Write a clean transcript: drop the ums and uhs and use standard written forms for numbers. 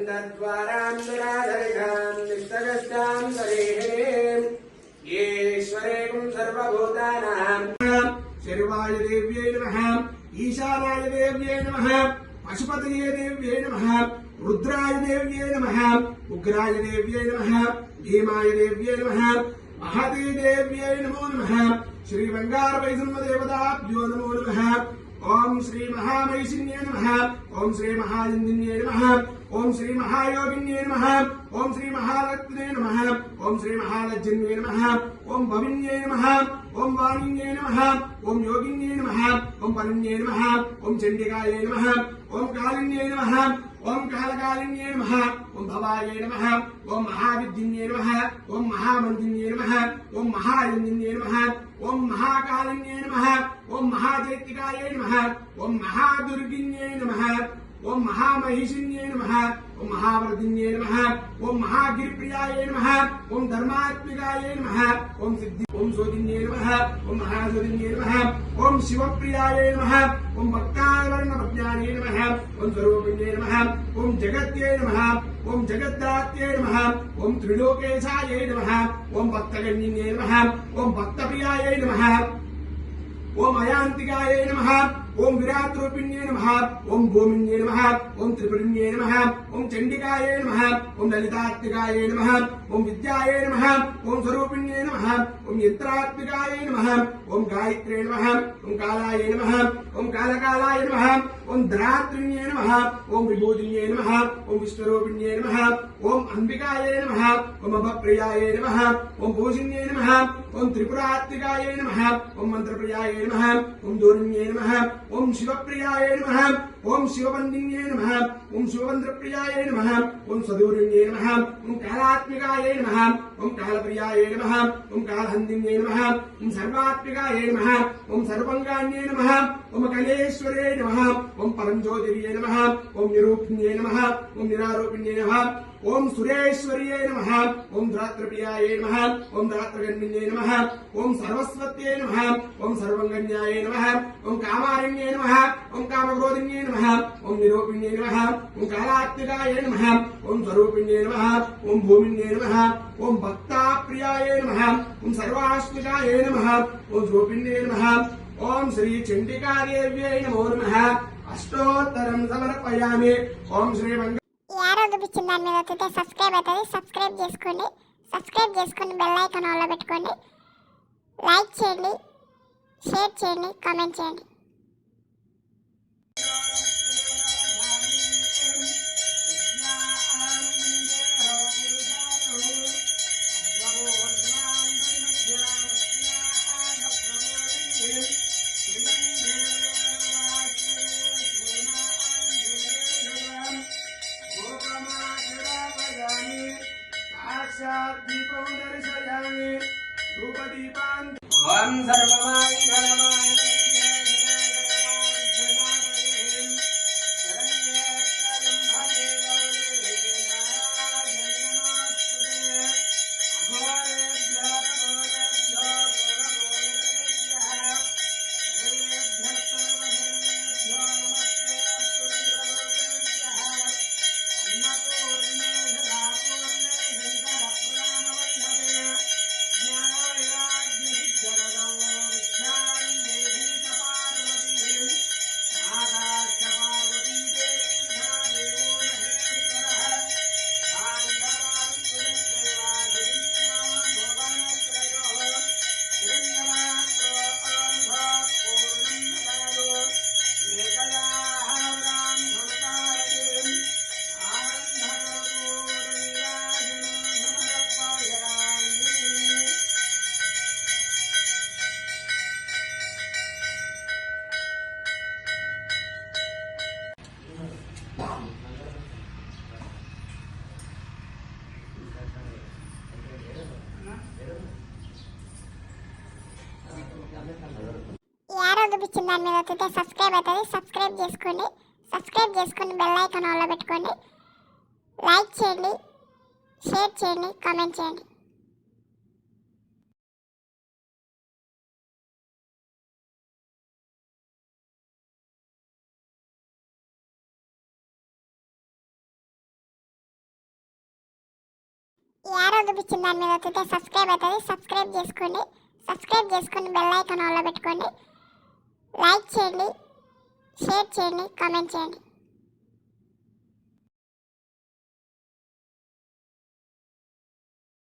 द्वारान्तराधरिकां नित्यगस्तां सरेहणे ईश्वरेकं सर्वभूतानां शर्वाय देव्यै नमः ईशानाय देव्यै नमः पशुपतये देव्यै नमः रुद्राय देव्यै नमः उग्राय देव्यै नमः भीमाय देव्यै नमः महती देव्यै नमो नमः श्री बंगारवैष्णवदेवताभ्यो नमो नमः ओम श्री महामहिषिन्ये नमः ओम श्री महालिंगिन्ये नमः ओम श्री महायोगिन्ये नमः ओम श्री महालक्ष्मे नमः ओम श्री महालज्जन्ये नमः ओम भविन्ये नमः ओम वाणिन्ये नमः ओम योगिन्ये नमः ओम परिन्ये नमः ओम चंडिकाये नमः ओम कालिन्ये नमः ओम कालकालिन्ये नमः ओम भवाये नमः ओम महाविद्यन्ये नमः ओम महामन्दिन्ये नमः ओम महालिंगिन्ये नमः ओम महाकालिन्ये नमः ओम महाचैत्तिकाये नमः ओम महादुर्गिन्ये नमः ओम महामहिषिन्ये नमः ओम महावर्धिन्ये नमः ओम महागिरिप्रियाये नमः ओम धर्मात्मिकाये नमः ओम सिद्धि ओम सोदिन्ये नमः ओम महासोदिन्ये नमः ओम शिवप्रियाये नमः ओम भक्तावर्णपद्याये नमः ओम स्वरूपिण्ये नमः ओम जगत्ये नमः ओम जगद्दात्ये नमः ओम त्रिलोकेशाये नमः ओम भक्तगण्ये नमः ओम भक्तप्रियाये नमः ओम अयांतिकाये नमः ओम विराट रूपिण्ये नमः ओम भूमिन्ये नमः ओम त्रिपुरिण्ये नमः ओम चंडिकाये नमः ओम ललितात्मिकाये नमः ओम विद्याये नमः ओम स्वरूपिण्ये नमः ओम यंत्रात्मिकाये नमः ओम गायत्रे नमः ओम कालाये नमः ओम कालकालाय नमः ओम धरात्रिण्ये नमः ओम विभूतिन्ये नमः ओम विश्वरूपिण्ये नमः ओम अंबिकाये नमः ओम अभप्रियाये नमः ओम भूषिण्ये नमः ओम त्रिपुरात्मिकाये नमः ओम मंत्रप्रियाये नमः ओम दूरण्ये नमः ओम शिवप्रियाय नमः ओम शिवबन्दिन्ये नमः ओम शिवबन्द्रप्रियाय नमः ओम सदूरिण्ये नमः ओम कालात्मिकाय नमः ओम कालप्रियाय नमः ओम कालहन्दिन्ये नमः ओम सर्वात्मिकाय नमः ओम सर्वंगान्ये नमः ओम कलेश्वरे नमः ओम परमज्योतिर्ये नमः ओम निरूपिण्ये नमः ओम निरारूपिण्ये नमः ओम सुरेश्वर्ये नमः ओम धात्रप्रियाय नमः ओम धात्रगण्ये नमः ओम सर्वस्वत्ये नमः ओम सर्वंगन्याय नमः ओम कामारण्ये नमः ओम कामक्रोधिन्ये नमः ओम निरूपिण्ये नमः ओम कालात्मिकाय नमः ओम स्वरूपिण्ये नमः ओम भूमिन्ये नमः ओम भक्ताप्रियाय नमः ओम सर्वास्मिकाय नमः ओम स्वरूपिण्ये नमः ओम श्री चंडिकादेव्यै नमो नमः अष्टोत्तरं समर्पयामि ओम श्री ఆరోగ్యపించిన దాని మీద వస్తే సబ్స్క్రైబ్ అవుతుంది. సబ్స్క్రైబ్ చేసుకొని బెల్ ఐకాన్ ఆన్లో పెట్టుకోండి. లైక్ చేయండి, షేర్ చేయండి, కామెంట్ చేయండి. दीपं दर्शयामि धूपदीपान् ओम सर्वमाय नमः ఆరోగ్యపించిన దాని మీద వస్తే సబ్స్క్రైబ్ అవుతుంది. సబ్స్క్రైబ్ చేసుకొని బెల్ ఐకాన్ ఆన్లో పెట్టుకోండి. లైక్ చేయండి, షేర్ చేయండి, కామెంట్ చేయండి. ఈ యారో చూపించిన దాని మీద వస్తే సబ్స్క్రైబ్ అవుతుంది. సబ్స్క్రైబ్ చేసుకొని బెల్ ఐకాన్ ఆన్లో పెట్టుకోండి. లైక్ చేయండి, షేర్ చేయండి, కామెంట్ చేయండి.